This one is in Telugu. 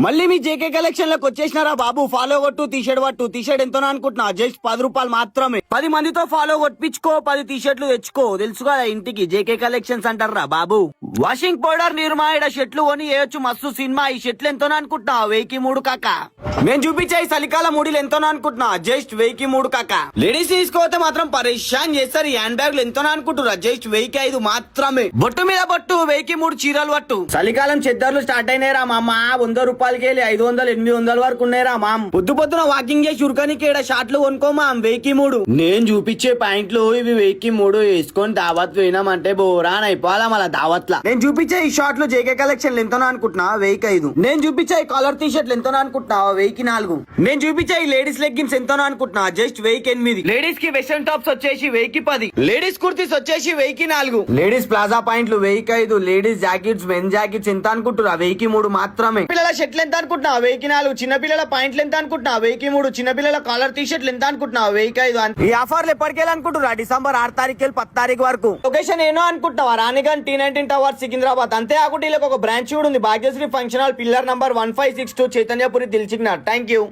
మళ్ళీ మీ జేకే కలెక్షన్ లకు వచ్చేసినారా బాబు. ఫాలో కొట్టు, టీషర్ట్ పట్టు. టీషర్ట్ ఎంతో అనుకుంటున్నా, జస్ట్ 10 రూపాయలు మాత్రమే. 10 మందితో ఫాలో కొట్టించుకో, 10 టీషర్ట్లు తెచ్చుకో. తెలుసు కదా ఇంటికి జేకే కలెక్షన్స్ అంటారా బాబు. వాషింగ్ పౌడర్ నిర్మా ఇడ షర్ట్లు కొని వేయొచ్చు, మస్తు సినిమా. ఈ షర్ట్లు ఎంతో అనుకుంటున్నా, 1003 కాక. నేను చూపించాయి చలికాల మూడీలు ఎంతో అనుకుంటున్నా, జస్ట్ 1003 కాక. లేడీస్ తీసుకోతే మాత్రం పరేషాన్ చేస్తారు. ఈ హ్యాండ్ బ్యాగ్లు ఎంతో అనుకుంటున్నా, జస్ట్ 1005 మాత్రమే. బొట్టు మీద బొట్టు, 1003 చీరలు పట్టు. చలికాలం చెద్దర్లు స్టార్ట్ అయినాయిరా మామ. 100 రూపాయలకి వెళ్ళి 500, 800 వరకు ఉన్నాయిరా మామ్. పొద్దు పొద్దున వాకింగ్ చేసి ఉరకనికి ఈడ షార్ట్లు కొనుక్కో మామ్, 1003. నేను చూపించే ప్యాంట్లు ఇవి 1003 వేసుకొని దావత్ పోయినామంటే బోరాన్ అయిపోవాలా మళ్ళా దావత్లా. నేను చూపించే ఈ షార్ట్లు జేకే కలెక్షన్ ఎంతో అనుకుంటున్నా, 1005. నేను చూపించే ఈ కాలర్ టీ షర్ట్లు ఎంతో అనుకుంటున్నా, 1004. నేను చూపించే ఈ లేడీస్ లెగ్గిన్స్ ఎంతో అనుకుంటున్నా, జస్ట్ 1008. లేడీస్ కి వెస్టర్న్ టాప్స్ వచ్చేసి 1010. లేడీస్ కుర్తీస్ వచ్చేసి 1004. లేడీస్ ప్లాజా పాయింట్లు 1005. లేడీస్ జాకెట్స్, మెన్ జాకెట్స్ ఎంత అనుకుంటున్నా, 1003 మాత్రమే. పిల్లల షర్ట్లు ఎంత అనుకుంటున్నా, 1004. చిన్న పిల్లల పాయింట్లు ఎంత అనుకుంటున్నా, 1003. చిన్న పిల్లల కాలర్ టీ షర్ట్లు ఎంత అనుకుంటున్నా, 1005. ఈ ఆఫర్లు ఎప్పటికెళ్ళి అనుకుంటున్నా, డిసెంబర్ 6 తారీఖు 10 తారీఖు వరకు. లొకేషన్ ఏనో అనుకుంటున్నావా, రాణిగంజ్ T19 టవర్ సికింద్రాబాద్. అంతే కాకుండా ఒక బ్రాంచ్ కూడా ఉంది, Bhagyashree function hall, pillar number 1562, Chaitanyapuri, Dilsukhnagar. Thank you.